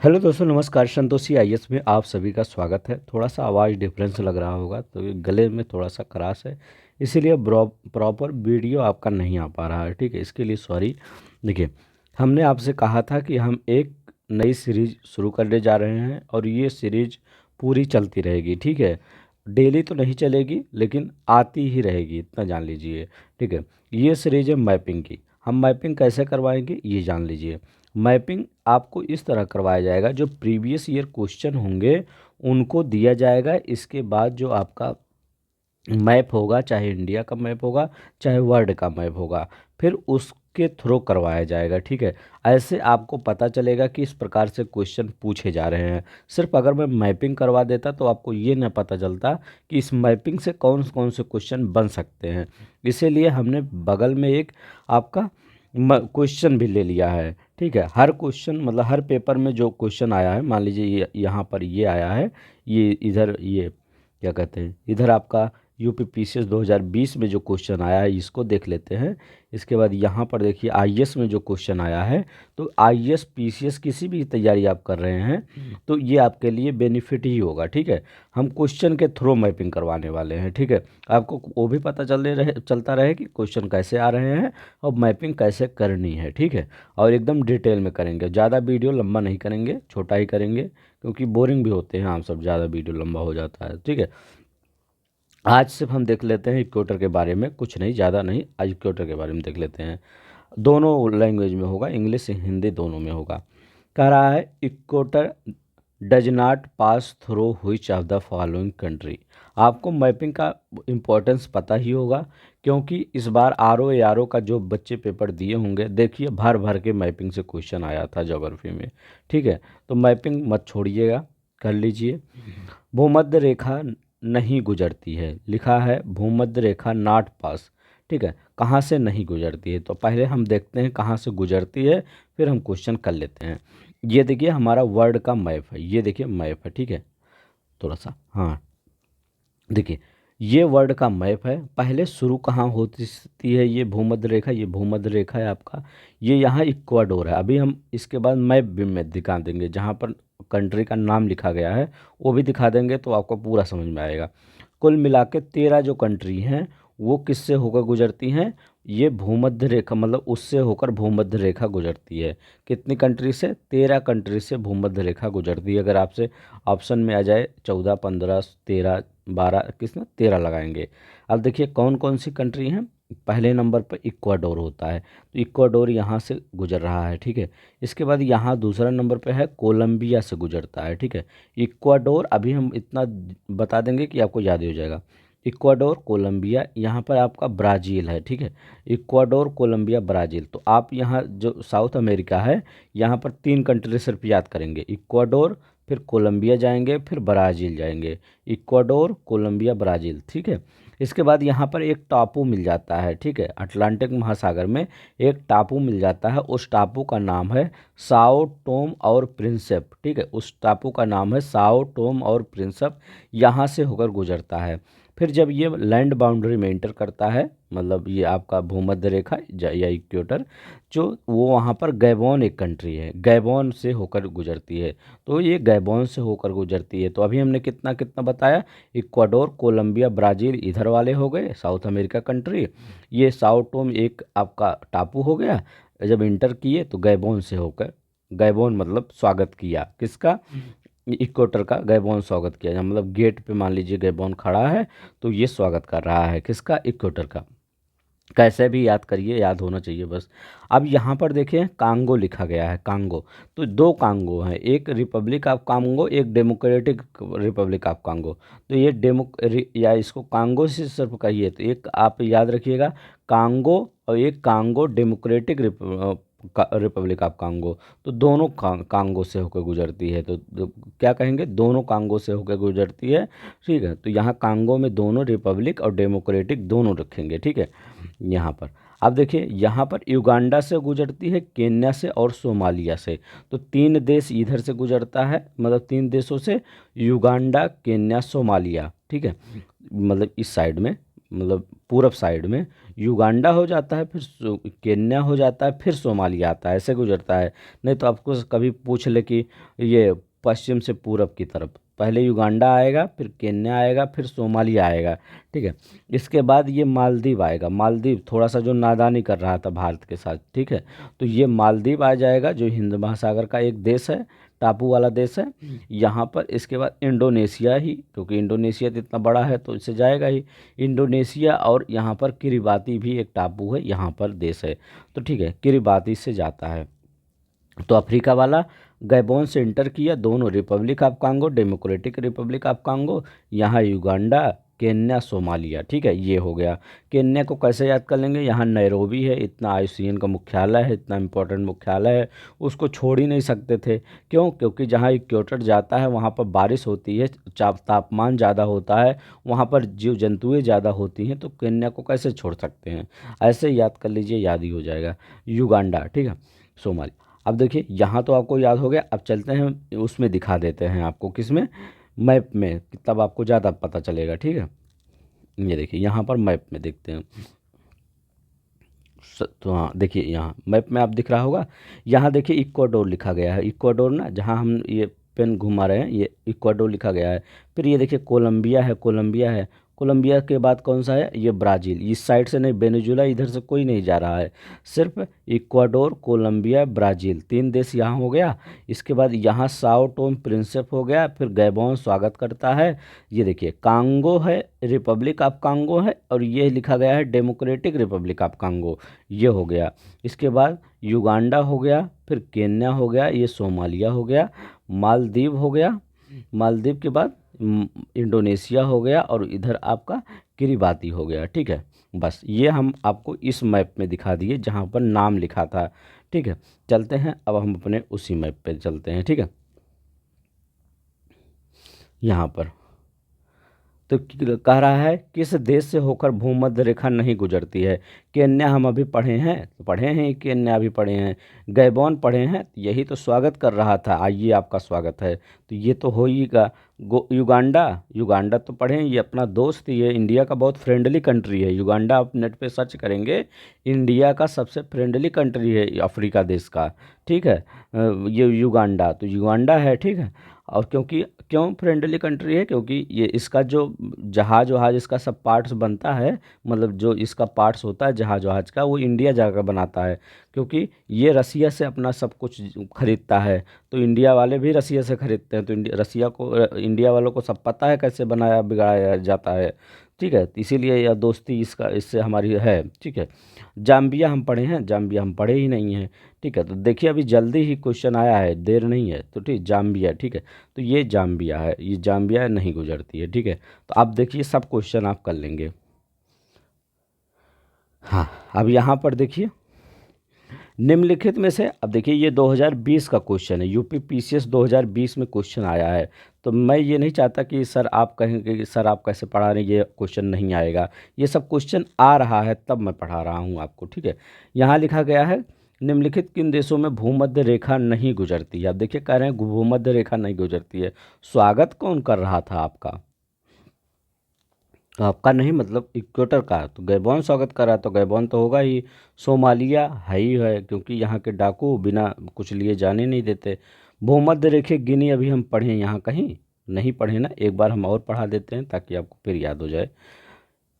Hello दोस्तों, नमस्कार। Santoshi IAS में आप सभी का स्वागत है। थोड़ा सा आवाज़ डिफरेंस लग रहा होगा, तो ये गले में थोड़ा सा खराश है, इसीलिए प्रॉपर वीडियो आपका नहीं आ पा रहा है। ठीक है, इसके लिए सॉरी। देखिए, हमने आपसे कहा था कि हम एक नई सीरीज शुरू करने जा रहे हैं और ये सीरीज पूरी चलती रहेगी। ठीक है, डेली तो नहीं चलेगी लेकिन आती ही रहेगी, इतना जान लीजिए। ठीक है, ये सीरीज है मैपिंग की। हम मैपिंग कैसे करवाएंगे ये जान लीजिए। मैपिंग आपको इस तरह करवाया जाएगा, जो प्रीवियस ईयर क्वेश्चन होंगे उनको दिया जाएगा। इसके बाद जो आपका मैप होगा, चाहे इंडिया का मैप होगा चाहे वर्ल्ड का मैप होगा, फिर उसके थ्रू करवाया जाएगा। ठीक है, ऐसे आपको पता चलेगा कि इस प्रकार से क्वेश्चन पूछे जा रहे हैं। सिर्फ अगर मैं मैपिंग करवा देता तो आपको ये न पता चलता कि इस मैपिंग से कौन कौन से क्वेश्चन बन सकते हैं। इसीलिए हमने बगल में एक आपका क्वेश्चन भी ले लिया है। ठीक है, हर क्वेश्चन मतलब हर पेपर में जो क्वेश्चन आया है, मान लीजिए ये यहाँ पर ये आया है, ये इधर, ये क्या कहते हैं, इधर आपका यूपी पीसीएस 2020 में जो क्वेश्चन आया है इसको देख लेते हैं। इसके बाद यहाँ पर देखिए आईएएस में जो क्वेश्चन आया है, तो आईएएस पीसीएस किसी भी तैयारी आप कर रहे हैं तो ये आपके लिए बेनिफिट ही होगा। ठीक है, हम क्वेश्चन के थ्रू मैपिंग करवाने वाले हैं। ठीक है, आपको वो भी पता चलता रहे कि क्वेश्चन कैसे आ रहे हैं और मैपिंग कैसे करनी है। ठीक है, और एकदम डिटेल में करेंगे, ज़्यादा वीडियो लंबा नहीं करेंगे, छोटा ही करेंगे, क्योंकि बोरिंग भी होते हैं हम सब, ज़्यादा वीडियो लंबा हो जाता है। ठीक है, आज सिर्फ हम देख लेते हैं इक्वेटर के बारे में, कुछ नहीं, ज़्यादा नहीं, आज इक्वेटर के बारे में देख लेते हैं। दोनों लैंग्वेज में होगा, इंग्लिश हिंदी दोनों में होगा। कह रहा है equator does not pass through which of the following country. आपको मैपिंग का इम्पोर्टेंस पता ही होगा, क्योंकि इस बार R O A R O का जो बच्चे पेपर दिए होंगे, देखिए भर भर के मैपिंग से क्वेश्चन आया था ज्योग्राफी में। ठीक है, तो मैपिंग मत छोड़िएगा, कर लीजिए। भूमध्य रेखा नहीं गुजरती है, लिखा है भूमध्य रेखा नॉट पास। ठीक है, कहाँ से नहीं गुजरती है, तो पहले हम देखते हैं कहाँ से गुजरती है, फिर हम क्वेश्चन कर लेते हैं। ये देखिए हमारा वर्ल्ड का मैप है, ये देखिए मैप है। ठीक है, थोड़ा सा, हाँ देखिए, ये वर्ल्ड का मैप है। पहले शुरू कहाँ होती है ये भूमध्य रेखा, ये भूमध्य रेखा है आपका, ये यहाँ इक्वाडोर है। अभी हम इसके बाद मैप भी में दिखा देंगे, जहाँ पर कंट्री का नाम लिखा गया है वो भी दिखा देंगे, तो आपको पूरा समझ में आएगा। कुल मिला के 13 जो कंट्री हैं वो किससे होकर गुजरती हैं, ये भूमध्य रेखा मतलब उससे होकर भूमध्य रेखा गुजरती है। कितनी कंट्री से, 13 कंट्री से भूमध्य रेखा गुजरती है। अगर आपसे ऑप्शन में आ जाए 14, 15, 13, 12, किसमें 13 लगाएंगे। अब देखिए कौन कौन सी कंट्री हैं। पहले नंबर पर इक्वाडोर होता है, तो इक्वाडोर यहाँ से गुजर रहा है। ठीक है, इसके बाद यहाँ दूसरा नंबर पे है कोलंबिया से गुजरता है। ठीक है, इक्वाडोर, अभी हम इतना बता देंगे कि आपको याद ही हो जाएगा। इक्वाडोर, कोलंबिया, यहाँ पर आपका ब्राज़ील है। ठीक है, इक्वाडोर, कोलंबिया, ब्राज़ील। तो आप यहाँ जो साउथ अमेरिका है, यहाँ पर 3 कंट्री सिर्फ याद करेंगे, इक्वाडोर, फिर कोलंबिया जाएंगे, फिर ब्राज़ील जाएंगे। Ecuador, Colombia, Brazil. ठीक है, इसके बाद यहाँ पर एक टापू मिल जाता है। ठीक है, अटलांटिक महासागर में एक टापू मिल जाता है, उस टापू का नाम है साओ टोम और प्रिंसेप। ठीक है, उस टापू का नाम है साओ टोम और प्रिंसेप, यहाँ से होकर गुजरता है। फिर जब ये लैंड बाउंड्री में इंटर करता है, मतलब ये आपका भूमध्य रेखा या इक्वेटर, जो वो वहाँ पर गैबोन एक कंट्री है, गैबोन से होकर गुजरती है। तो ये गैबोन से होकर गुजरती है। तो अभी हमने कितना कितना बताया, इक्वाडोर, कोलंबिया, ब्राज़ील इधर वाले हो गए, साउथ अमेरिका कंट्री। ये साओ टोम एक आपका टापू हो गया। जब इंटर किए तो गैबोन से होकर, गैबोन मतलब स्वागत किया किसका, इक्वेटर का गैबोन स्वागत किया। मतलब गेट पे मान लीजिए गैबोन खड़ा है, तो ये स्वागत कर रहा है किसका, इक्वेटर का। कैसे भी याद करिए, याद होना चाहिए बस। अब यहाँ पर देखिए कांगो लिखा गया है, कांगो। तो 2 कांगो हैं, एक रिपब्लिक ऑफ कांगो, एक डेमोक्रेटिक रिपब्लिक ऑफ कांगो। तो ये या इसको कांगो से सिर्फ कहिए, तो एक आप याद रखिएगा कांगो, और एक Congo democratic Republic of Congo. तो दोनों कांगो से होकर गुजरती है, तो क्या कहेंगे, दोनों कांगो से होकर गुजरती है। ठीक है, तो यहाँ कांगो में दोनों रिपब्लिक और डेमोक्रेटिक दोनों रखेंगे। ठीक है, यहाँ पर अब देखिए, यहाँ पर युगांडा से गुजरती है, केन्या से और सोमालिया से। तो 3 देश इधर से गुजरता है, मतलब 3 देशों से, युगांडा, केन्या, सोमालिया। ठीक है, मतलब इस साइड में मतलब पूरब साइड में, युगांडा हो जाता है, फिर केन्या हो जाता है, फिर सोमालिया आता है, ऐसे गुजरता है। नहीं तो आपको कभी पूछ ले कि ये पश्चिम से पूरब की तरफ, पहले युगांडा आएगा, फिर केन्या आएगा, फिर सोमालिया आएगा, ठीक है। इसके बाद ये मालदीव आएगा। मालदीव थोड़ा सा जो नादानी कर रहा था भारत के साथ, ठीक है, तो ये मालदीव आ जाएगा, जो हिंद महासागर का एक देश है, टापू वाला देश है। यहाँ पर इसके बाद इंडोनेशिया ही, क्योंकि इंडोनेशिया तो इतना बड़ा है तो इससे जाएगा ही, इंडोनेशिया। और यहाँ पर किरिबाती भी एक टापू है, यहाँ पर देश है, तो ठीक है, किरिबाती से जाता है। तो अफ्रीका वाला गैबोन से इंटर किया, दोनों Republic of Congo, democratic Republic of Congo, यहाँ युगांडा, केन्या, सोमालिया, ठीक है, ये हो गया। केन्या को कैसे याद कर लेंगे, यहाँ नैरोबी है, इतना आईयूसीएन का मुख्यालय है, इतना इंपॉर्टेंट मुख्यालय है, उसको छोड़ ही नहीं सकते थे। क्यों? क्योंकि जहाँ इक्वेटर जाता है वहाँ पर बारिश होती है, तापमान ज़्यादा होता है, वहाँ पर जीव जंतुएँ ज़्यादा होती हैं, तो केन्या को कैसे छोड़ सकते हैं। ऐसे याद कर लीजिए, याद ही हो जाएगा। युगांडा, ठीक है, सोमालिया। अब देखिए यहाँ तो आपको याद हो गया, अब चलते हैं उसमें दिखा देते हैं आपको, किसमें, मैप में, तब आपको ज़्यादा पता चलेगा, ठीक है। ये देखिए यहाँ पर मैप में देखते हैं। तो हाँ देखिए, यहाँ मैप में आप दिख रहा होगा, यहाँ देखिए इक्वाडोर लिखा गया है, इक्वाडोर ना, जहाँ हम ये पेन घुमा रहे हैं, ये इक्वाडोर लिखा गया है। फिर ये देखिए कोलंबिया है, कोलंबिया है, कोलंबिया के बाद कौन सा है, ये ब्राज़ील। इस साइड से नहीं, वेनेजुएला इधर से कोई नहीं जा रहा है, सिर्फ इक्वाडोर, कोलंबिया, ब्राज़ील, तीन देश यहाँ हो गया। इसके बाद यहाँ साओ टोम प्रिंसिप हो गया, फिर गैबोन स्वागत करता है। ये देखिए कांगो है, रिपब्लिक ऑफ कांगो है, और ये लिखा गया है डेमोक्रेटिक रिपब्लिक ऑफ कांगो, ये हो गया। इसके बाद युगांडा हो गया, फिर केन्या हो गया, ये सोमालिया हो गया, मालदीव हो गया, मालदीव के बाद इंडोनेशिया हो गया, और इधर आपका किरिबाती हो गया, ठीक है। बस ये हम आपको इस मैप में दिखा दिए जहाँ पर नाम लिखा था, ठीक है। चलते हैं अब हम अपने उसी मैप पे चलते हैं, ठीक है। यहाँ पर तो कह रहा है किस देश से होकर भूमध्य रेखा नहीं गुजरती है। केन्या हम अभी पढ़े हैं, तो पढ़े हैं, केन्या भी पढ़े हैं, गैबोन पढ़े हैं, तो यही तो स्वागत कर रहा था, आइए आपका स्वागत है, तो ये तो हो ही का। युगांडा, युगांडा तो पढ़े हैं, ये अपना दोस्त, ये इंडिया का बहुत फ्रेंडली कंट्री है। युगांडा आप नेट पे सर्च करेंगे, इंडिया का सबसे फ्रेंडली कंट्री है अफ्रीका देश का, ठीक है। ये युगांडा, तो युगांडा है, ठीक है। और क्योंकि क्यों फ्रेंडली कंट्री है, क्योंकि ये इसका जो जहाज वहाज इसका सब पार्ट्स बनता है, मतलब जो इसका पार्ट्स होता है जहाज वहाज का, वो इंडिया जाकर बनाता है, क्योंकि ये रसिया से अपना सब कुछ खरीदता है, तो इंडिया वाले भी रसिया से खरीदते हैं, तो रसिया को, इंडिया वालों को सब पता है कैसे बनाया बिगाड़ा जाता है, ठीक है। तो इसीलिए यह दोस्ती इसका इससे हमारी है, ठीक है। जाम्बिया हम पढ़े हैं, जाम्बिया हम पढ़े ही नहीं हैं, ठीक है। तो देखिए अभी जल्दी ही क्वेश्चन आया है, देर नहीं है, तो ठीक, जाम्बिया, ठीक है। तो ये जाम्बिया है, ये जाम्बिया नहीं गुजरती है, ठीक है। तो आप देखिए सब क्वेश्चन आप कर लेंगे। हाँ, अब यहाँ पर देखिए निम्नलिखित में से, अब देखिए ये 2020 का क्वेश्चन है, यूपी पीसीएस 2020 में क्वेश्चन आया है, तो मैं ये नहीं चाहता कि सर आप कहेंगे कि सर आप कैसे पढ़ा रहे हैं, ये क्वेश्चन नहीं आएगा, ये सब क्वेश्चन आ रहा है तब मैं पढ़ा रहा हूँ आपको, ठीक है। यहाँ लिखा गया है निम्नलिखित किन देशों में भूमध्य रेखा नहीं गुजरती है। अब देखिए कह रहे हैं भूमध्य रेखा नहीं गुजरती है, स्वागत कौन कर रहा था आपका, तो आपका नहीं, मतलब इक्वेटर का, तो गैबोन स्वागत कर रहा है, तो गैबोन तो होगा ही। सोमालिया है ही है, क्योंकि यहाँ के डाकू बिना कुछ लिए जाने नहीं देते। भूमध्य रेखे गिनी अभी हम पढ़े यहाँ कहीं नहीं पढ़े ना, एक बार हम और पढ़ा देते हैं ताकि आपको फिर याद हो जाए।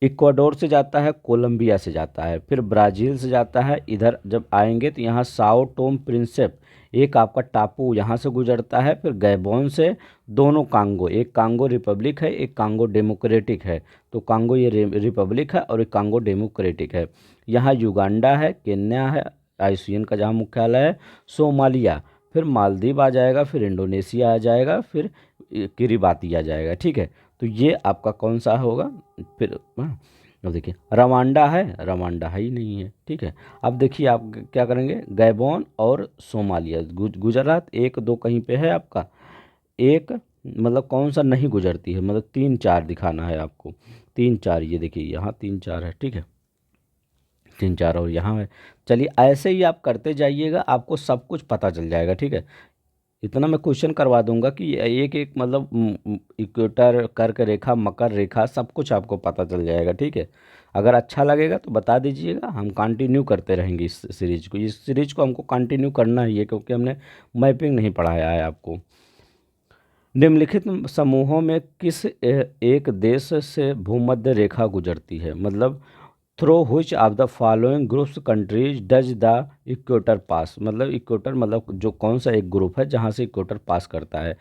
इक्वाडोर से जाता है, कोलंबिया से जाता है, फिर ब्राज़ील से जाता है, इधर जब आएंगे तो यहाँ साओ टोम प्रिंसेप, एक आपका टापू यहाँ से गुजरता है, फिर गैबोन से दोनों कांगो, एक कांगो रिपब्लिक है, एक कांगो डेमोक्रेटिक है, तो कांगो ये रिपब्लिक है और एक कांगो डेमोक्रेटिक है। यहाँ युगांडा है, केन्या है, आईयूसीएन का जहाँ मुख्यालय है, सोमालिया, फिर मालदीव आ जाएगा, फिर इंडोनेशिया आ जाएगा, फिर किरिबाती आ जाएगा, ठीक है। तो ये आपका कौन सा होगा फिर, हाँ। अब देखिए रवांडा है, रवांडा है ही नहीं है, ठीक है। अब देखिए आप क्या करेंगे, गैबोन और सोमालिया, गुजरात एक दो कहीं पे है आपका, एक मतलब कौन सा नहीं गुजरती है, मतलब तीन चार दिखाना है आपको, तीन चार, ये देखिए यहाँ तीन चार है, ठीक है, तीन चार, और यहाँ है। चलिए ऐसे ही आप करते जाइएगा, आपको सब कुछ पता चल जाएगा, ठीक है। इतना मैं क्वेश्चन करवा दूंगा कि एक एक मतलब इक्वेटर, कर्क रेखा, मकर रेखा, सब कुछ आपको पता चल जाएगा, ठीक है। अगर अच्छा लगेगा तो बता दीजिएगा, हम कंटिन्यू करते रहेंगे इस सीरीज को हमको कंटिन्यू करना ही है, क्योंकि हमने मैपिंग नहीं पढ़ाया है आपको। निम्नलिखित समूहों में किस एक देश से भूमध्य रेखा गुजरती है, मतलब through which of the following groups countries does the equator pass, मतलब इक्वेटर मतलब जो कौन सा एक ग्रुप है जहाँ से इक्वेटर पास करता है।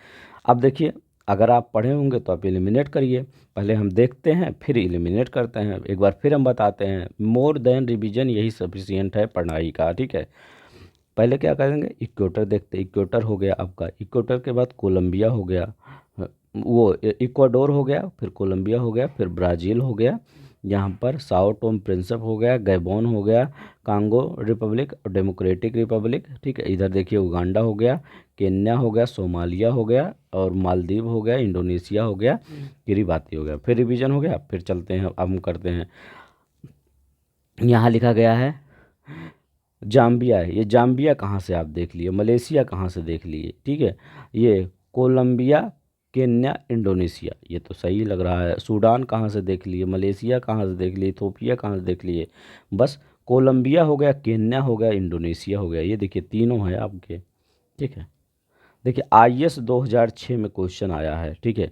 अब देखिए, अगर आप पढ़े होंगे तो आप एलिमिनेट करिए, पहले हम देखते हैं फिर एलिमिनेट करते हैं, एक बार फिर हम बताते हैं, मोर देन रिवीजन यही सफिशियंट है पढ़ाई का, ठीक है। पहले क्या करेंगे, इक्वेटर देखते, इक्वेटर हो गया आपका, इक्वेटर के बाद कोलंबिया हो गया, वो इक्वाडोर हो गया, फिर कोलंबिया हो गया, फिर ब्राज़ील हो गया, यहाँ पर साओ टोम प्रिंसिप हो गया, गैबोन हो गया, कांगो रिपब्लिक और डेमोक्रेटिक रिपब्लिक, ठीक है। इधर देखिए उगांडा हो गया, केन्या हो गया, सोमालिया हो गया, और मालदीव हो गया, इंडोनेशिया हो गया, किरिबाती हो गया। फिर रिवीजन हो गया, फिर चलते हैं, अब हम करते हैं। यहाँ लिखा गया है जाम्बिया है, ये जाम्बिया कहाँ से आप देख लिए, मलेशिया कहाँ से देख लिए, ठीक है। ये कोलंबिया, केन्या, इंडोनेशिया, ये तो सही लग रहा है। सूडान कहाँ से देख लिए, मलेशिया कहाँ से देख लिए, इथोपिया कहाँ से देख लिए, बस कोलंबिया हो गया, केन्या हो गया, इंडोनेशिया हो गया, ये देखिए तीनों है आपके, ठीक है। देखिए आईएएस 2006 में क्वेश्चन आया है, ठीक है।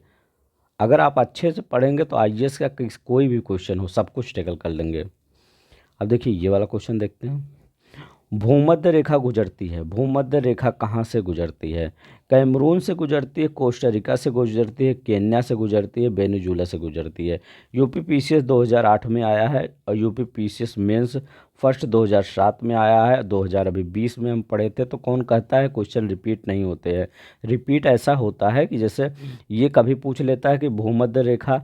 अगर आप अच्छे से पढ़ेंगे तो आईएएस का कोई भी क्वेश्चन हो सब कुछ टैकल कर लेंगे। अब देखिए ये वाला क्वेश्चन देखते हैं। भूमध्य रेखा गुजरती है, भूमध्य रेखा कहाँ से गुजरती है, कैमरून से गुजरती है, कोस्टा से गुजरती है, केन्या से गुजरती है, वेनेजुला से गुजरती है। यूपी पीसीएस 2008 में आया है, और यूपी पीसीएस मेंस फर्स्ट 2007 में आया है, 2020 में हम पढ़े थे। तो कौन कहता है क्वेश्चन रिपीट नहीं होते हैं, रिपीट ऐसा होता है कि जैसे ये कभी पूछ लेता है कि भूमध्य रेखा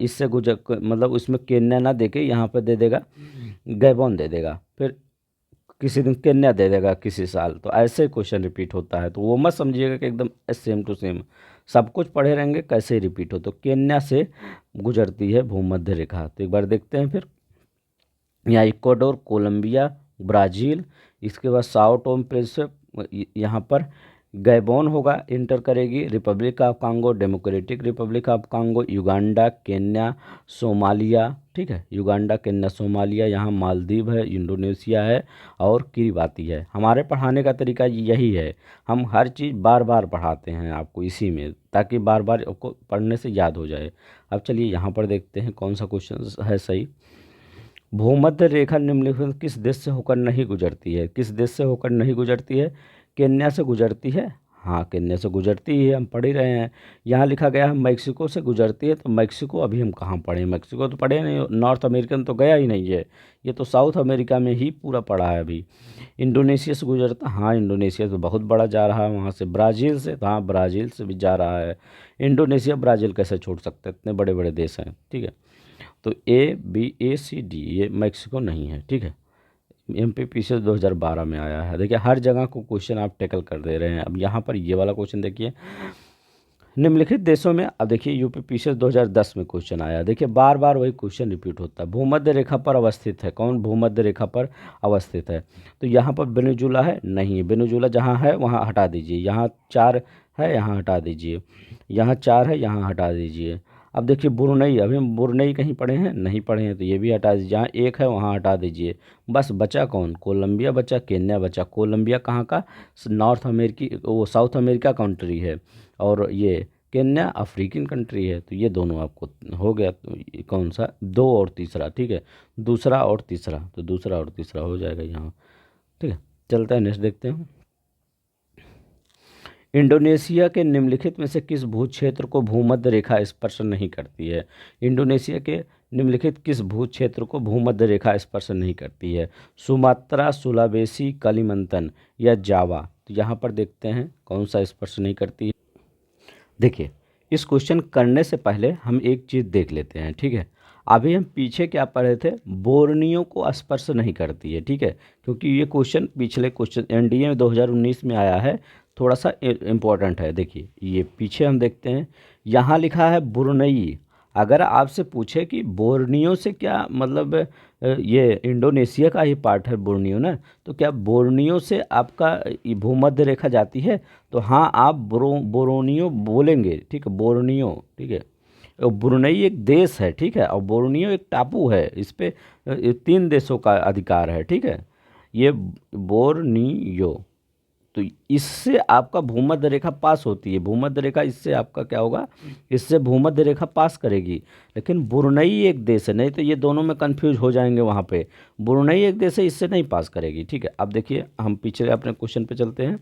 इससे गुजर, मतलब उसमें केन्या ना देके यहाँ पर दे देगा गैबोन दे देगा, फिर किसी दिन केन्या दे देगा किसी साल, तो ऐसे क्वेश्चन रिपीट होता है। तो वो मत समझिएगा कि एकदम सेम टू सेम सब कुछ पढ़े रहेंगे कैसे रिपीट हो। तो केन्या से गुजरती है भूमध्य रेखा, तो एक बार देखते हैं फिर। यहाँ इक्वाडोर, कोलंबिया, ब्राज़ील, इसके बाद साओ टोम प्रिंसिप, यहाँ पर गैबोन होगा, इंटर करेगी, Republic of Congo, democratic Republic of Congo, Uganda, Kenya, Somalia, ठीक है, युगांडा, केन्या, सोमालिया, यहाँ मालदीव है, इंडोनेशिया है, और किरिबाती है। हमारे पढ़ाने का तरीका यही है, हम हर चीज़ बार बार पढ़ाते हैं आपको इसी में, ताकि बार बार आपको पढ़ने से याद हो जाए। अब चलिए यहाँ पर देखते हैं कौन सा क्वेश्चन है सही। भूमध्य रेखा निम्नलिखित किस देश से होकर नहीं गुजरती है, किस देश से होकर नहीं गुजरती है, केन्या से गुजरती है, हाँ केन्या से गुजरती है, हम पढ़ ही रहे हैं। यहाँ लिखा गया है मैक्सिको से गुजरती है, तो मैक्सिको अभी हम कहाँ पढ़े, मैक्सिको तो पढ़े नहीं, नॉर्थ अमेरिकन तो गया ही नहीं है, ये तो साउथ अमेरिका में ही पूरा पड़ा है अभी। इंडोनेशिया से गुजरता, हाँ इंडोनेशिया तो बहुत बड़ा जा रहा है, वहाँ से ब्राज़ील से, हाँ ब्राज़ील से भी जा रहा है। इंडोनेशिया ब्राज़ील कैसे छोड़ सकते हैं, इतने बड़े बड़े देश हैं, ठीक है। तो A B A C D ये मैक्सिको नहीं है, ठीक है। MPPC 2012 में आया है। देखिए हर जगह को क्वेश्चन आप टैकल कर दे रहे हैं। अब यहाँ पर ये वाला क्वेश्चन देखिए, निम्नलिखित देशों में, अब देखिए यूपी 2010 में क्वेश्चन आया, देखिए बार बार वही क्वेश्चन रिपीट होता है। भूमध्य रेखा पर अवस्थित है, कौन भूमध्य रेखा पर अवस्थित है, तो यहाँ पर वेनेजुला है, नहीं वेनेजुला जहाँ है वहाँ हटा दीजिए, यहाँ 4 है यहाँ हटा दीजिए, यहाँ 4 है यहाँ हटा दीजिए। अब देखिए बुरुनई, अभी हम बुरुनई कहीं पढ़े हैं, नहीं पढ़े हैं, तो ये भी हटा दीजिए, जहाँ 1 है वहाँ हटा दीजिए। बस बचा कौन, कोलंबिया बचा, केन्या बचा। कोलंबिया कहाँ का, नॉर्थ अमेरिकी, वो साउथ अमेरिका कंट्री है, और ये केन्या अफ्रीकन कंट्री है। तो ये दोनों आपको हो गया, तो ये कौन सा, 2 और तीसरा, ठीक है, दूसरा और तीसरा, तो दूसरा और तीसरा हो जाएगा यहाँ, ठीक है। चलता है नेक्स्ट देखते हैं। इंडोनेशिया के निम्नलिखित में से किस भू क्षेत्र को भूमध्य रेखा स्पर्श नहीं करती है, इंडोनेशिया के निम्नलिखित किस भू क्षेत्र को भूमध्य रेखा स्पर्श नहीं करती है, सुमात्रा, सुलावेसी, कलिमंतन या जावा। तो यहाँ पर देखते हैं कौन सा स्पर्श नहीं करती है। देखिए इस क्वेश्चन करने से पहले हम एक चीज़ देख लेते हैं, ठीक है। अभी हम पीछे क्या पढ़े थे, बोर्नियो को स्पर्श नहीं करती है, ठीक है, क्योंकि ये क्वेश्चन पिछले क्वेश्चन एनडीए में 2019 में आया है, थोड़ा सा इम्पोर्टेंट है। देखिए ये पीछे हम देखते हैं, यहाँ लिखा है ब्रुनई, अगर आपसे पूछे कि बोर्नियो से क्या मतलब ये इंडोनेशिया का ही पार्ट है बोर्नियो ना, तो क्या बोर्नियो से आपका ये भूमध्य रेखा जाती है, तो हाँ आप बोरोनियो बोलेंगे, ठीक है, बोर्नियो, ठीक है। और ब्रुनई एक देश है, ठीक है, और बोर्नियो एक टापू है, इस पे 3 देशों का अधिकार है, ठीक है, ये बोर्नियो। तो इससे आपका भूमध्य रेखा पास होती है, भूमध्य रेखा इससे आपका क्या होगा, इससे भूमध्य रेखा पास करेगी। लेकिन ब्रुनई एक देश है, नहीं तो ये दोनों में कंफ्यूज हो जाएंगे वहाँ पे। ब्रुनई एक देश है, इससे नहीं पास करेगी, ठीक है। अब देखिए हम पीछे अपने क्वेश्चन पे चलते हैं।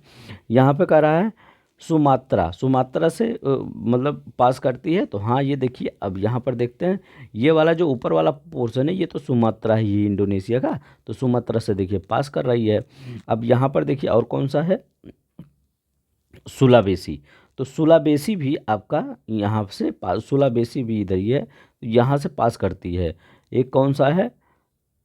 यहाँ पे कह रहा है सुमात्रा, सुमात्रा से मतलब पास करती है, तो हाँ ये देखिए, अब यहाँ पर देखते हैं, ये वाला जो ऊपर वाला पोर्शन है ये तो सुमात्रा ही है इंडोनेशिया का, तो सुमात्रा से देखिए पास कर रही है। अब यहाँ पर देखिए और कौन सा है, सुलावेसी, तो सुलावेसी भी आपका यहाँ से पास, सुलावेसी भी इधर ही है, यहाँ से पास करती है। एक कौन सा है,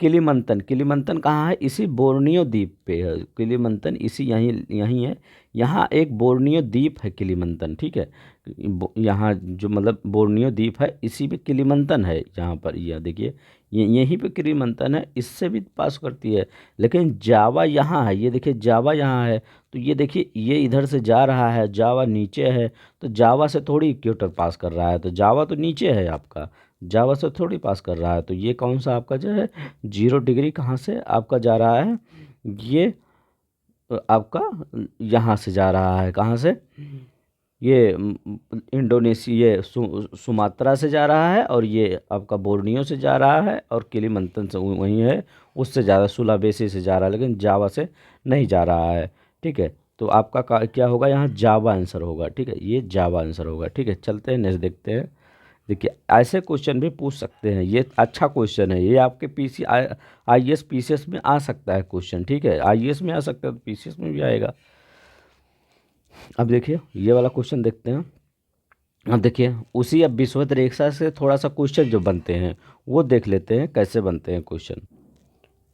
किलीमंतन, किलीमंतन कहाँ है, इसी बोर्नियो द्वीप पे है किलीमंतन, इसी यहीं यहीं है। यहाँ एक बोर्नियो द्वीप है किलीमंतन, ठीक है, यहाँ जो मतलब बोर्नियो द्वीप है इसी पे किलीमंतन है, यहाँ पर यह देखिए, ये यहीं पे किलीमंतन है, इससे भी पास करती है। लेकिन जावा यहाँ है, ये देखिए जावा यहाँ है, तो ये देखिए ये इधर से जा रहा है, जावा नीचे है, तो जावा से थोड़ी इक्वेटर पास कर रहा है, तो जावा तो नीचे है आपका, जावा से थोड़ी पास कर रहा है। तो ये कौन सा आपका जो है 0 डिग्री कहाँ से आपका जा रहा है, ये आपका यहाँ से जा रहा है, कहाँ से, ये इंडोनेशिया, ये सुमात्रा से जा रहा है, और ये आपका बोर्नियो से जा रहा है, और किलीमंतन से वहीं है, उससे ज़्यादा सुलावेसी से जा रहा है, लेकिन जावा से नहीं जा रहा है, ठीक है। तो आपका क्या होगा यहाँ, जावा आंसर होगा, ठीक है, ये जावा आंसर होगा, ठीक है। चलते हैं नेक्स्ट देखते हैं। देखिए ऐसे क्वेश्चन भी पूछ सकते हैं, ये अच्छा क्वेश्चन है, ये आपके पीसी आईएएस पीसीएस में आ सकता है क्वेश्चन, ठीक है, आईएएस में आ सकता है तो पीसीएस में भी आएगा। अब देखिए ये वाला क्वेश्चन देखते हैं। अब देखिए उसी अब विषुवत रेखा से थोड़ा सा क्वेश्चन जो बनते हैं वो देख लेते हैं कैसे बनते हैं क्वेश्चन।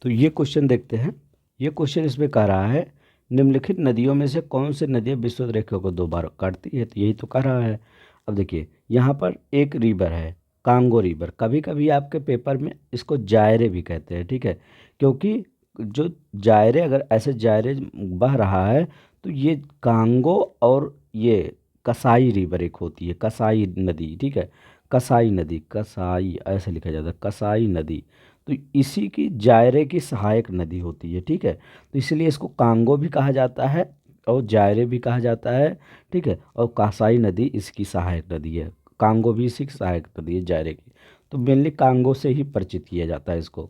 तो ये क्वेश्चन देखते हैं। ये क्वेश्चन इसमें कह रहा है निम्नलिखित नदियों में से कौन सी नदियाँ विषुवत रेखा को 2 बार काटती है, तो यही तो कह रहा है। अब देखिए यहाँ पर एक रिवर है, कांगो रिवर, कभी कभी आपके पेपर में इसको जायरे भी कहते हैं, ठीक है, क्योंकि जो जायरे, अगर ऐसे जायरे बह रहा है तो ये कांगो और ये कसाई रिवर एक होती है, कसाई नदी, ठीक है, कसाई नदी, कसाई ऐसे लिखा जाता है, कसाई नदी, तो इसी की जायरे की सहायक नदी होती है, ठीक है, तो इसलिए इसको कांगो भी कहा जाता है और जायरे भी कहा जाता है, ठीक है, और कासाई नदी इसकी सहायक नदी है, कांगो भी इसी की सहायक नदी है जायरे की, तो मेनली कांगो से ही परिचित किया जाता है इसको।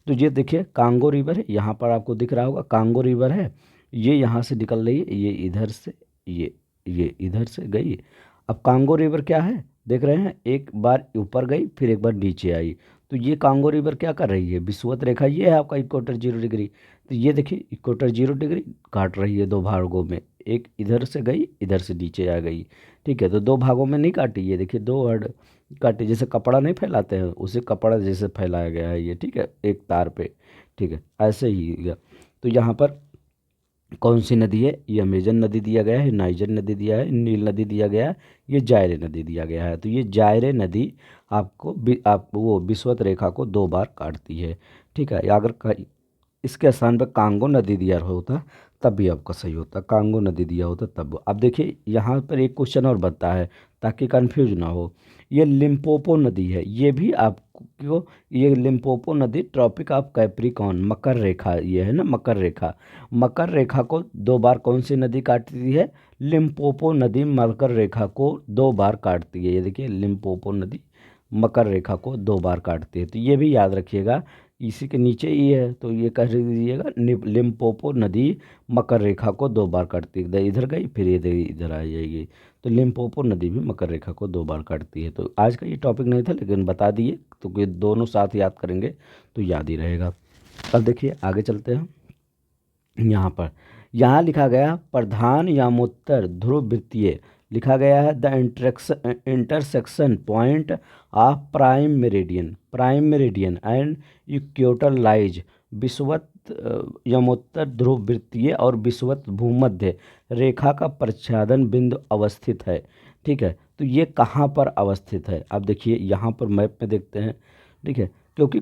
तो ये देखिए कांगो रिवर है, यहाँ पर आपको दिख रहा होगा कांगो रिवर है, ये यहाँ से निकल रही है, ये इधर से, ये इधर से गई। अब कांगो रिवर क्या है देख रहे हैं, एक बार ऊपर गई फिर एक बार नीचे आई, तो ये कांगो रिवर क्या कर रही है, विषुवत रेखा ये है आपका इक्वेटर 0 डिग्री, तो ये देखिए इक्वेटर 0 डिग्री काट रही है 2 भागों में, एक इधर से गई इधर से नीचे आ गई, ठीक है, तो 2 भागों में नहीं काटी, ये देखिए 2 काटी, जैसे कपड़ा नहीं फैलाते हैं उसे कपड़ा जैसे फैलाया गया है ये, ठीक है, एक तार पे, ठीक है, ऐसे ही। तो यहाँ पर कौन सी नदी है, ये अमेजन नदी दिया गया है, नाइजर नदी दिया है, नील नदी दिया गया है, ये जायरे नदी दिया गया है, तो ये जायरे नदी आपको आप वो विषुवत रेखा को 2 बार काटती है, ठीक है। या अगर इसके स्थान पर कांगो नदी दिया होता तब भी आपका सही होता, कांगो नदी दिया होता तब। अब देखिए यहाँ पर एक क्वेश्चन और बनता है ताकि कंफ्यूज ना हो, ये लिम्पोपो नदी है, ये भी आपको, ये लिम्पोपो नदी ट्रॉपिक ऑफ कैप्रिकॉर्न, मकर रेखा ये है ना, मकर रेखा, मकर रेखा को 2 बार कौन सी नदी काटती है, लिम्पोपो नदी मकर रेखा को 2 बार काटती है, ये देखिए लिम्पोपो नदी मकर रेखा को 2 बार काटती है, तो ये भी याद रखिएगा, इसी के नीचे ही है, तो ये कह दीजिएगा लिम्पोपो नदी मकर रेखा को 2 बार काटती है, इधर गई फिर इधर इधर आ जाएगी, तो लिम्पोपो नदी भी मकर रेखा को 2 बार काटती है। तो आज का ये टॉपिक नहीं था लेकिन बता दिए, तो ये दोनों साथ याद करेंगे तो याद ही रहेगा। अब देखिए आगे चलते हैं। यहाँ पर यहाँ लिखा गया प्रधान यामोत्तर ध्रुव वृत्तीय, लिखा गया है the intersection point of prime meridian and equator lies विषुवत यमोत्तर ध्रुव वृत्तीय और विषुवत भूमध्य रेखा का प्रच्छादन बिंदु अवस्थित है, ठीक है। तो ये कहाँ पर अवस्थित है। अब देखिए यहाँ पर मैप में देखते हैं, ठीक है, क्योंकि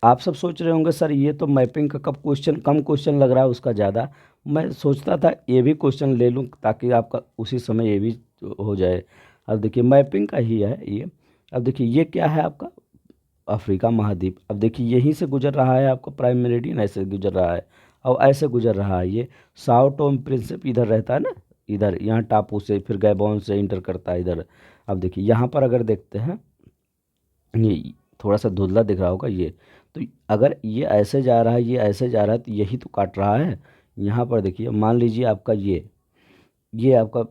आप सब सोच रहे होंगे सर ये तो मैपिंग का कब क्वेश्चन कम क्वेश्चन लग रहा है उसका ज़्यादा। मैं सोचता था ये भी क्वेश्चन ले लूँ ताकि आपका उसी समय ये भी हो जाए। अब देखिए मैपिंग का ही है ये। अब देखिए ये क्या है आपका अफ्रीका महाद्वीप। अब देखिए यहीं से गुजर रहा है आपका प्राइम मेरिडियन, ऐसे गुजर रहा है और ऐसे गुजर रहा है। ये साओ टोम प्रिंसिप इधर रहता है ना, इधर यहाँ टापू से फिर गैबोन से इंटर करता है इधर। अब देखिए यहाँ पर अगर देखते हैं ये थोड़ा सा धुंधला दिख रहा होगा ये, तो अगर ये ऐसे जा रहा है ये ऐसे जा रहा है तो यही तो काट रहा है। यहाँ पर देखिए मान लीजिए आपका ये आपका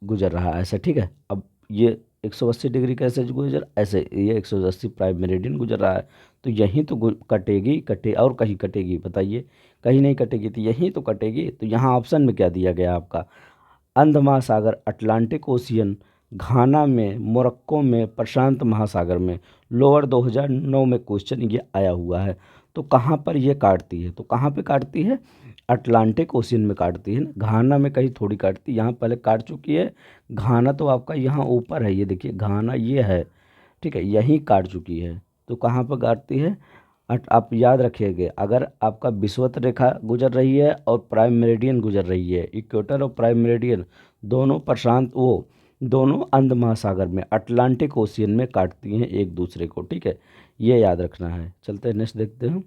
गुजर रहा है ऐसे, ठीक है। अब ये 180 डिग्री कैसे गुजर, ऐसे ये 180 प्राइम मेरिडियन गुजर रहा है। तो यहीं तो कटेगी और कहीं कटेगी बताइए, कहीं नहीं कटेगी तो यहीं तो कटेगी। तो यहाँ ऑप्शन में क्या दिया गया आपका, अंध महासागर, अटलांटिक ओशियन, घाना में, मोरक्को में, प्रशांत महासागर में। लोअर 2009 में क्वेश्चन ये आया हुआ है। तो कहाँ पर ये काटती है, तो कहाँ पे काटती है, अटलांटिक ओशियन में काटती है ना, घाना में कहीं थोड़ी काटती, यहाँ पहले काट चुकी है। घाना तो आपका यहाँ ऊपर है, ये देखिए घाना ये है, ठीक है, यहीं काट चुकी है। तो कहाँ पर काटती है, आप याद रखिएगा, अगर आपका विषुवत रेखा गुजर रही है और प्राइम मेरिडियन गुजर रही है, इक्वेटर और प्राइम मेरिडियन दोनों प्रशांत वो दोनों अंध महासागर में अटलांटिक ओशियन में काटती हैं एक दूसरे को, ठीक है, ये याद रखना है। चलते हैं नेक्स्ट देखते हैं।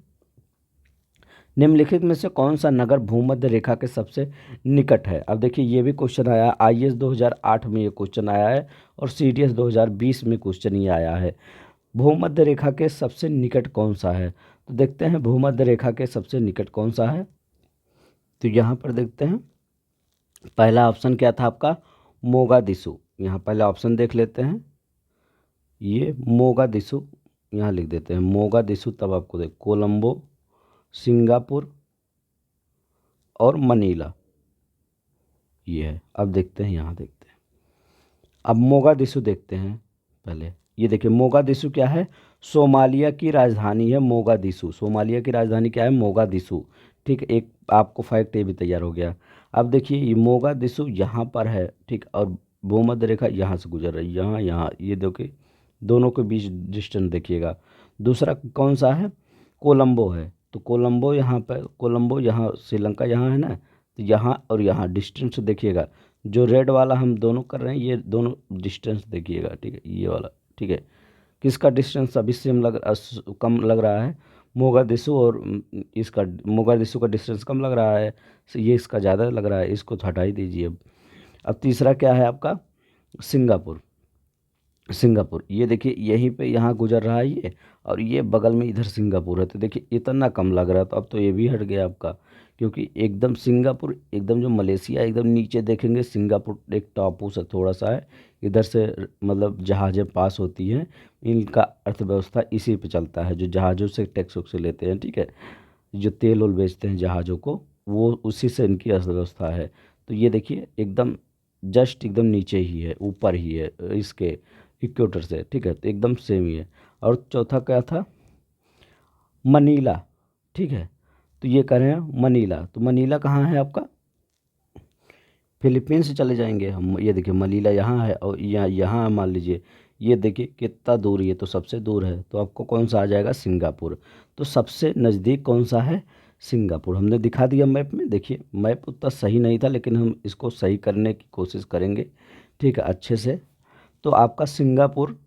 निम्नलिखित में से कौन सा नगर भूमध्य रेखा के सबसे निकट है। अब देखिए ये भी क्वेश्चन आया, आईएएस 2008 में ये क्वेश्चन आया है और सीडीएस 2020 में क्वेश्चन ये आया है। भूमध्य रेखा के सबसे निकट कौन सा है, तो देखते हैं भूमध्य रेखा के सबसे निकट कौन सा है। तो यहाँ पर देखते हैं पहला ऑप्शन क्या था आपका, मोगादिशु। यहाँ पहला ऑप्शन देख लेते हैं, ये मोगादिशु, यहाँ लिख देते हैं मोगादिशु, तब आपको देख कोलंबो, सिंगापुर और मनीला, ये है। अब देखते हैं यहाँ देखते हैं, अब मोगादिशु देखते हैं पहले। ये देखिए मोगादिशु क्या है, सोमालिया की राजधानी है मोगादिशु। सोमालिया की राजधानी क्या है, मोगादिशु, ठीक। एक आपको फैक्ट ये भी तैयार हो गया। अब देखिए ये मोगादिशु यहाँ पर है, ठीक, और भूमध्य रेखा यहाँ से गुजर रही है, यहाँ यहाँ, ये देखिए दोनों के बीच डिस्टेंस देखिएगा। दूसरा कौन सा है, कोलंबो है। तो कोलंबो यहाँ पर, कोलंबो यहाँ श्रीलंका यहाँ है ना, तो यहाँ और यहाँ डिस्टेंस देखिएगा। जो रेड वाला हम दोनों कर रहे हैं ये दोनों डिस्टेंस देखिएगा, ठीक है, ये वाला, ठीक है। किसका डिस्टेंस अभी सेम कम लग रहा है, मोगादिशु और इसका, मोगादिशु का डिस्टेंस कम लग रहा है, ये इसका ज़्यादा लग रहा है, इसको तो हटा ही दीजिए। अब तीसरा क्या है आपका, सिंगापुर। सिंगापुर ये देखिए यहीं पे यहाँ गुजर रहा है ये, और ये बगल में इधर सिंगापुर है। तो देखिए इतना कम लग रहा है, तो अब तो ये भी हट गया आपका, क्योंकि एकदम सिंगापुर एकदम जो मलेशिया एकदम नीचे देखेंगे, सिंगापुर एक टापू से थोड़ा सा है, इधर से मतलब जहाज़ें पास होती हैं, इनका अर्थव्यवस्था इसी पे चलता है, जो जहाज़ों से टैक्स वैक्स लेते हैं, ठीक है, जो तेल वोल बेचते हैं जहाज़ों को, वो उसी से इनकी अर्थव्यवस्था है। तो ये देखिए एकदम जस्ट एकदम नीचे ही है, ऊपर ही है इसके इक्वेटर से, ठीक है, तो एकदम सेम ही है। और चौथा क्या था, मनीला, ठीक है, तो ये कह रहे हैं मनीला। तो मनीला कहाँ है आपका, फिलीपींस से चले जाएंगे हम। ये देखिए मनीला यहाँ है और यहाँ मान लीजिए, ये देखिए कितना दूर, ये तो सबसे दूर है, तो आपको कौन सा आ जाएगा, सिंगापुर। तो सबसे नज़दीक कौन सा है, सिंगापुर। हमने दिखा दिया मैप में, देखिए मैप उतना सही नहीं था लेकिन हम इसको सही करने की कोशिश करेंगे, ठीक है, अच्छे से। तो आपका सिंगापुर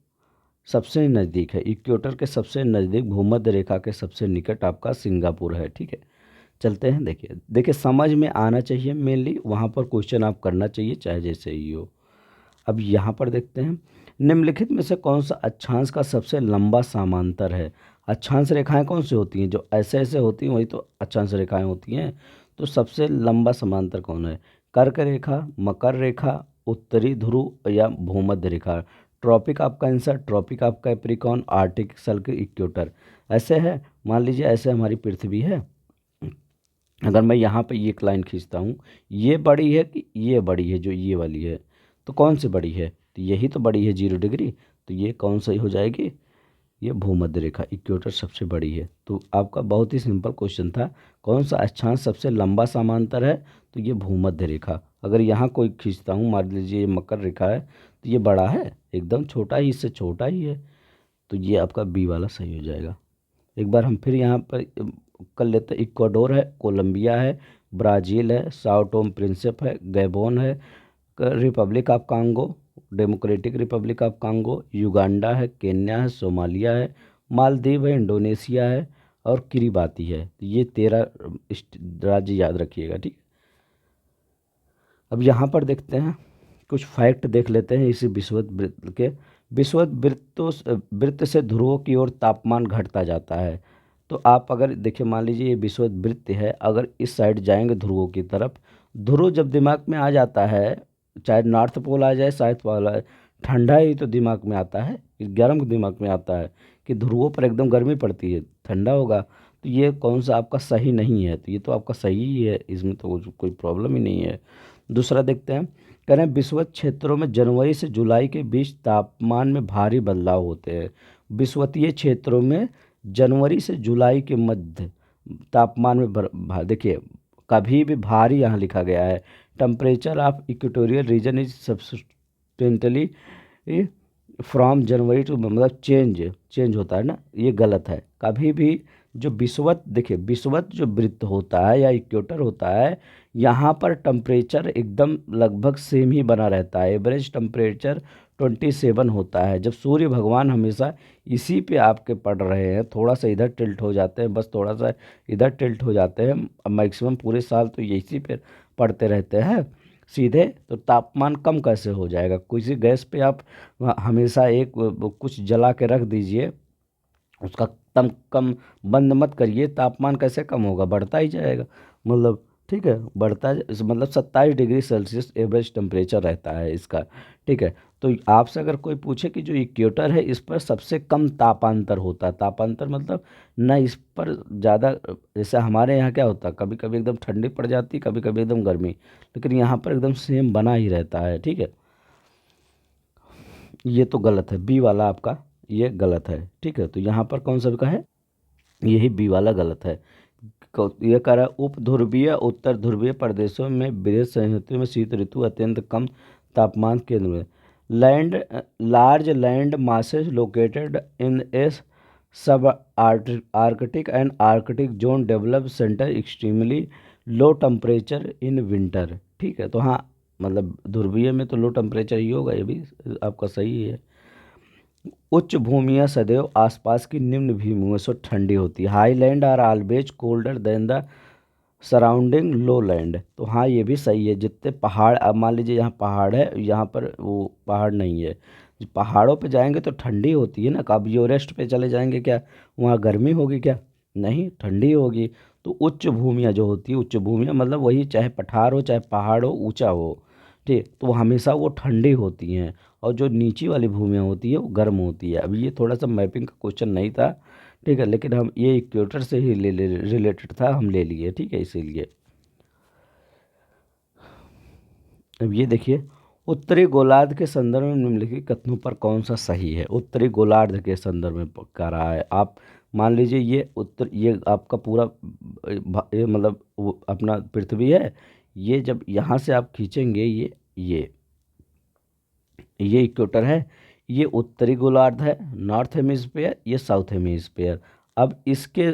सबसे नज़दीक है, इक्वेटर के सबसे नज़दीक, भूमध्य रेखा के सबसे निकट आपका सिंगापुर है, ठीक है। चलते हैं, देखिए देखिए समझ में आना चाहिए, मेनली वहाँ पर क्वेश्चन आप करना चाहिए चाहे जैसे ही हो। अब यहाँ पर देखते हैं, निम्नलिखित में से कौन सा अक्षांश का सबसे लंबा समांतर है। अक्षांश रेखाएं कौन सी होती हैं, जो ऐसे ऐसे होती हैं वही तो अक्षांश रेखाएं होती हैं। तो सबसे लंबा समांतर कौन है, कर्क रेखा, मकर रेखा, उत्तरी ध्रुव या भूमध्य रेखा। ट्रॉपिक आपका आंसर, ट्रॉपिक आपका कैप्रिकॉर्न, आर्टिक सर्कल, इक्वेटर। ऐसे है, मान लीजिए ऐसे हमारी पृथ्वी है, अगर मैं यहाँ पे ये एक लाइन खींचता हूँ, ये बड़ी है कि ये बड़ी है, जो ये वाली है, तो कौन सी बड़ी है, तो यही तो बड़ी है 0 डिग्री, तो ये कौन सी हो जाएगी, ये भूमध्य रेखा, इक्वेटर सबसे बड़ी है। तो आपका बहुत ही सिंपल क्वेश्चन था, कौन सा अक्षांश सबसे लंबा समांतर है, तो ये भूमध्य रेखा। अगर यहाँ कोई खींचता हूँ, मान लीजिए ये मकर रेखा है, तो ये बड़ा है, एकदम छोटा ही, इससे छोटा ही है। तो ये आपका बी वाला सही हो जाएगा। एक बार हम फिर यहाँ पर कर लेते हैं। इक्वाडोर है, कोलंबिया है, ब्राज़ील है, साओ टोम प्रिंसिप है, गैबोन है, Republic of Congo, democratic Republic of Congo, Uganda है, केन्या है, सोमालिया है, मालदीव है, इंडोनेशिया है और किरिबाती है। तो ये 13 राज्य याद रखिएगा, ठीक। अब यहाँ पर देखते हैं, कुछ फैक्ट देख लेते हैं इसी विषुवत वृत्त के। विषुवत वृत्त से ध्रुवों की ओर तापमान घटता जाता है। तो आप अगर देखिए, मान लीजिए ये विषुवत वृत्त है, अगर इस साइड जाएंगे ध्रुवों की तरफ, ध्रुव जब दिमाग में आ जाता है, चाहे नॉर्थ पोल आ जाए साउथ पोल आ जाए, ठंडा ही तो दिमाग में आता है, गर्म दिमाग में आता है कि ध्रुवों पर एकदम गर्मी पड़ती है, ठंडा होगा। तो ये कौन सा आपका सही नहीं है, तो ये तो आपका सही ही है, इसमें तो कोई प्रॉब्लम ही नहीं है। दूसरा देखते हैं, कह रहे हैं विषुवत क्षेत्रों में जनवरी से जुलाई के बीच तापमान में भारी बदलाव होते हैं। विषुवतीय क्षेत्रों में जनवरी से जुलाई के मध्य तापमान में देखिए, कभी भी भारी यहाँ लिखा गया है। Temperature of equatorial region is substantially from January to, मतलब चेंज होता है ना, ये गलत है। कभी भी जो विषुवत, देखिए विषुवत जो वृत्त होता है या इक्वेटर होता है, यहाँ पर टेम्परेचर एकदम लगभग सेम ही बना रहता है। एवरेज टेम्परेचर 27 होता है। जब सूर्य भगवान हमेशा इसी पे आपके पड़ रहे हैं, थोड़ा सा इधर टिल्ट हो जाते हैं, बस थोड़ा सा इधर टिल्ट हो जाते हैं, मैक्सिमम पूरे साल तो ये इसी पे पड़ते रहते हैं सीधे, तो तापमान कम कैसे हो जाएगा। किसी गैस पे आप हमेशा एक कुछ जला के रख दीजिए, उसका तम कम बंद मत करिए, तापमान कैसे कम होगा, बढ़ता ही जाएगा। मतलब ठीक है, मतलब 27 डिग्री सेल्सियस एवरेज टेम्परेचर रहता है इसका, ठीक है। तो आपसे अगर कोई पूछे कि जो इक्वेटर है, इस पर सबसे कम तापांतर होता है, तापांतर मतलब ना इस पर ज़्यादा, जैसे हमारे यहाँ क्या होता है, कभी कभी एकदम ठंडी पड़ जाती है, कभी कभी एकदम गर्मी, लेकिन यहाँ पर एकदम सेम बना ही रहता है, ठीक है। ये तो गलत है, बी वाला आपका ये गलत है, ठीक है। तो यहाँ पर कौन सा का है, यही बी वाला गलत है। ये कह रहा है उप ध्रुवीय उत्तर ध्रुवीय प्रदेशों में विदेश संहतियों में शीत ऋतु अत्यंत कम तापमान केंद्र में, land large land masses located in a subarctic and arctic zone develop centre extremely low temperature in winter, ठीक है। तो हाँ, मतलब ध्रुवीय में तो लो टेम्परेचर ही होगा, ये भी आपका सही है। उच्च भूमियाँ सदैव आसपास की निम्न भूमियों से ठंडी होती है। Highland are always colder than the surrounding lowland. तो हाँ, ये भी सही है। जितने पहाड़, अब मान लीजिए यहाँ पहाड़ है, यहाँ पर वो पहाड़ नहीं है, पहाड़ों पे जाएंगे तो ठंडी होती है ना। कभी एवरेस्ट पे चले जाएंगे, क्या वहाँ गर्मी होगी क्या, नहीं, ठंडी होगी। तो उच्च भूमियाँ जो होती है, उच्च भूमियाँ मतलब वही, चाहे पठार हो चाहे पहाड़ हो, ऊंचा हो, ठीक, तो हमेशा वो ठंडी होती हैं। और जो नीची वाली भूमियाँ होती है वो गर्म होती है। अभी ये थोड़ा सा मैपिंग का क्वेश्चन नहीं था, ठीक है, लेकिन हम ये इक्वेटर से ही रिलेटेड था, हम ले लिए, ठीक है, इसीलिए। अब ये देखिए, उत्तरी गोलार्ध के संदर्भ में निम्नलिखित कथनों पर कौन सा सही है। उत्तरी गोलार्ध के संदर्भ में कह रहा है, आप मान लीजिए ये आपका पूरा ये मतलब अपना पृथ्वी है। ये जब यहाँ से आप खींचेंगे, ये इक्वेटर है, ये उत्तरी गोलार्ध है, नॉर्थ हेमिस्फीयर, ये साउथ हेमिस्फीयर। अब इसके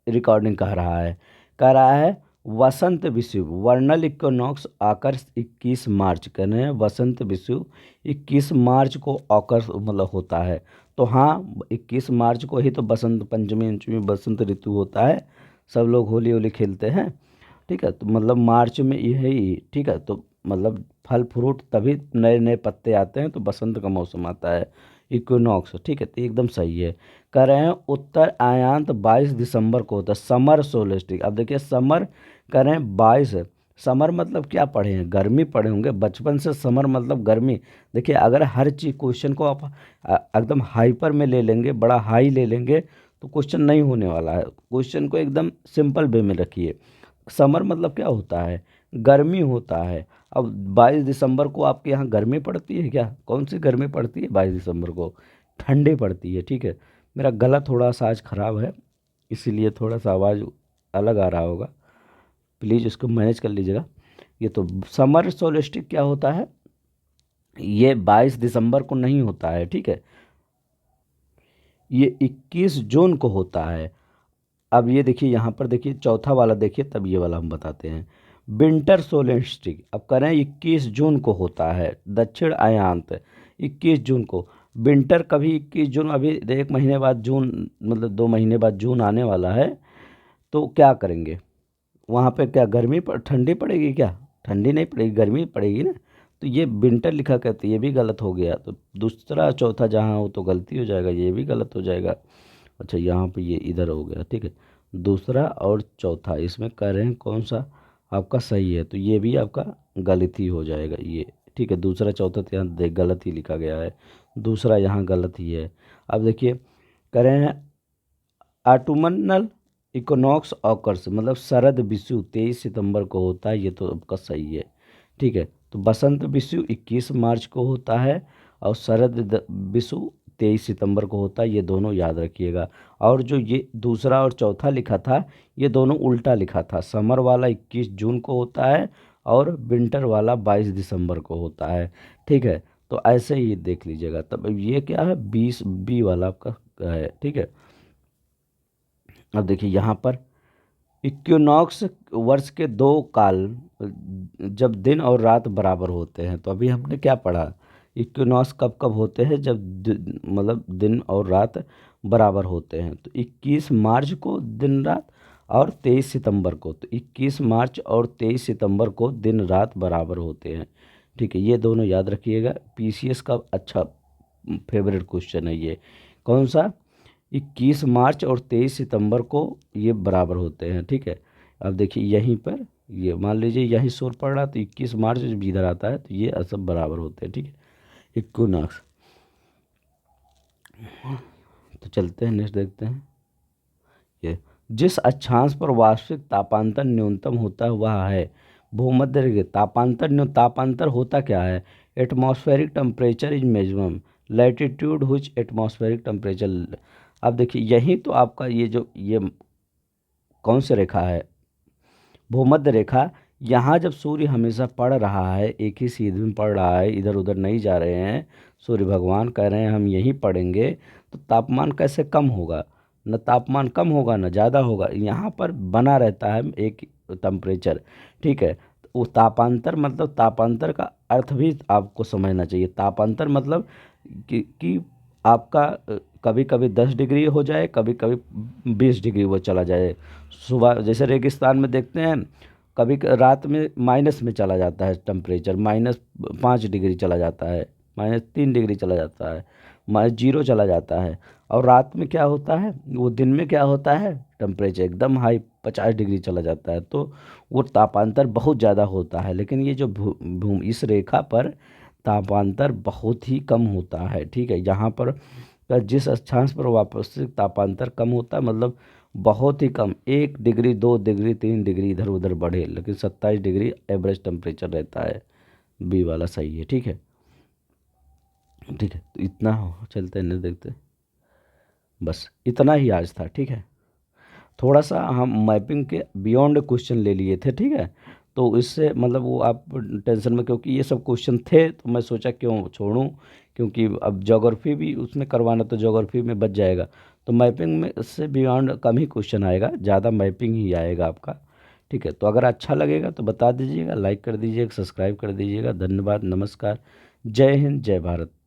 रिकॉर्डिंग कह रहा है वसंत विषुव वर्नल इक्विनॉक्स आकर 21 मार्च, कर रहे हैं वसंत विषुव 21 मार्च को आकर मतलब होता है। तो हाँ, 21 मार्च को ही तो बसंत पंचमी अंचमी बसंत ऋतु होता है, सब लोग होली होली खेलते हैं, ठीक है। तो मतलब मार्च में यही, ठीक है। तो मतलब फल फ्रूट तभी नए नए पत्ते आते हैं, तो बसंत का मौसम आता है, इक्विनॉक्स, ठीक है। तो एकदम सही है। कह रहे हैं उत्तर आयांत 22 दिसंबर को होता है, समर सोलेस्टिक। अब देखिए समर कह रहे हैं 22, समर मतलब क्या पढ़े हैं, गर्मी पढ़े होंगे बचपन से। समर मतलब गर्मी। देखिए अगर हर चीज क्वेश्चन को आप एकदम हाइपर में ले लेंगे, बड़ा हाई ले लेंगे, तो क्वेश्चन नहीं होने वाला है। क्वेश्चन को एकदम सिंपल वे में रखिए। समर मतलब क्या होता है, गर्मी होता है। अब 22 दिसंबर को आपके यहाँ गर्मी पड़ती है क्या, कौन सी गर्मी पड़ती है 22 दिसंबर को, ठंडी पड़ती है, ठीक है। मेरा गला थोड़ा सा आज ख़राब है, इसीलिए थोड़ा सा आवाज़ अलग आ रहा होगा, प्लीज़ इसको मैनेज कर लीजिएगा। ये तो समर सोलिस्टिक क्या होता है, ये 22 दिसंबर को नहीं होता है, ठीक है, ये 21 जून को होता है। अब ये देखिए यहाँ पर देखिए चौथा वाला देखिए, तब ये वाला हम बताते हैं। विंटर सोलेस्टिक अब करें 21 जून को होता है, दक्षिण अयांत 21 जून को। विंटर कभी 21 जून, अभी 1 महीने बाद जून, मतलब 2 महीने बाद जून आने वाला है, तो क्या करेंगे वहाँ पे? क्या गर्मी ठंडी पड़ेगी क्या? ठंडी नहीं पड़ेगी, गर्मी पड़ेगी ना। तो ये विंटर लिखा कहते, ये भी गलत हो गया। तो दूसरा चौथा जहाँ हो तो गलती हो जाएगा, ये भी गलत हो जाएगा। अच्छा यहाँ पे ये इधर हो गया, ठीक है। दूसरा और चौथा इसमें कह रहे हैं कौन सा आपका सही है, तो ये भी आपका गलत ही हो जाएगा ये, ठीक है। दूसरा चौथा तो यहाँ देख गलत ही लिखा गया है, दूसरा यहाँ गलत ही है। अब देखिए कह रहे हैं ऑटोमनल इक्विनॉक्स ऑकर्स, मतलब शरद विषु 23 सितंबर को होता है, ये तो आपका सही है, ठीक है। तो बसंत विषु 21 मार्च को होता है और शरद विषु 23 सितंबर को होता है, ये दोनों याद रखिएगा। और जो ये दूसरा और चौथा लिखा था, ये दोनों उल्टा लिखा था। समर वाला 21 जून को होता है और विंटर वाला 22 दिसंबर को होता है, ठीक है। तो ऐसे ही देख लीजिएगा। तब ये क्या है, 20 बी वाला आपका है, ठीक है। अब देखिए यहाँ पर इक्विनॉक्स वर्ष के 2 काल जब दिन और रात बराबर होते हैं। तो अभी हमने क्या पढ़ा, इक्विनॉक्स कब कब होते हैं? जब मतलब दिन और रात बराबर होते हैं। तो 21 मार्च को दिन रात और 23 सितंबर को, तो 21 मार्च और 23 सितंबर को दिन रात बराबर होते हैं, ठीक है। ये दोनों याद रखिएगा, पीसीएस का अच्छा फेवरेट क्वेश्चन है ये। कौन सा? 21 मार्च और 23 सितंबर को ये बराबर होते हैं, ठीक है। अब देखिए यहीं पर ये मान लीजिए यहीं शोर पड़ रहा, तो 21 मार्च जब इधर आता है तो ये सब बराबर होते हैं, ठीक है। इक्विनॉक्स। तो चलते हैं नेक्स्ट देखते हैं। ये जिस अक्षांश पर वार्षिक तापांतर न्यूनतम होता है वह है भूमध्य रेखा। तापांतर होता क्या है? Atmospheric temperature is maximum latitude हुच atmospheric temperature. अब देखिए यही तो आपका ये जो ये कौन सी रेखा है, भूमध्य रेखा। यहाँ जब सूर्य हमेशा पड़ रहा है, एक ही सीध में पड़ रहा है, इधर उधर नहीं जा रहे हैं, सूर्य भगवान कह रहे हैं हम यहीं पड़ेंगे, तो तापमान कैसे कम होगा? न तापमान कम होगा न ज़्यादा होगा, यहाँ पर बना रहता है एक टेम्परेचर, ठीक है। तो वो तापांतर, मतलब तापांतर का अर्थ भी आपको समझना चाहिए। तापांतर मतलब कि आपका कभी कभी 10 डिग्री हो जाए, कभी कभी 20 डिग्री वो चला जाए। सुबह जैसे रेगिस्तान में देखते हैं, कभी रात में माइनस में चला जाता है टेम्परेचर, -5 डिग्री चला जाता है, -3 डिग्री चला जाता है, -0 चला जाता है। और रात में क्या होता है, वो दिन में क्या होता है, टेम्परेचर एकदम हाई 50 डिग्री चला जाता है। तो वो तापांतर बहुत ज़्यादा होता है। लेकिन ये जो इस रेखा पर तापांतर बहुत ही कम होता है, ठीक है। यहाँ पर जिस अक्षांश पर वापसिक तापांतर कम होता है, मतलब बहुत ही कम, 1 डिग्री 2 डिग्री 3 डिग्री इधर उधर बढ़े, लेकिन 27 डिग्री एवरेज टेम्परेचर रहता है। बी वाला सही है, ठीक है, ठीक है। तो इतना हो, चलते हैं देखते हैं। बस इतना ही आज था, ठीक है। थोड़ा सा हम मैपिंग के बियॉन्ड क्वेश्चन ले लिए थे, ठीक है। तो इससे मतलब वो आप टेंशन में, क्योंकि ये सब क्वेश्चन थे तो मैं सोचा क्यों छोड़ूं, क्योंकि अब ज्योग्राफी भी उसमें करवाना, तो ज्योग्राफी में बच जाएगा। तो मैपिंग में इससे बियॉन्ड कम ही क्वेश्चन आएगा, ज़्यादा मैपिंग ही आएगा आपका, ठीक है। तो अगर अच्छा लगेगा तो बता दीजिएगा, लाइक कर दीजिएगा, सब्सक्राइब कर दीजिएगा। धन्यवाद, नमस्कार, जय हिंद, जय भारत।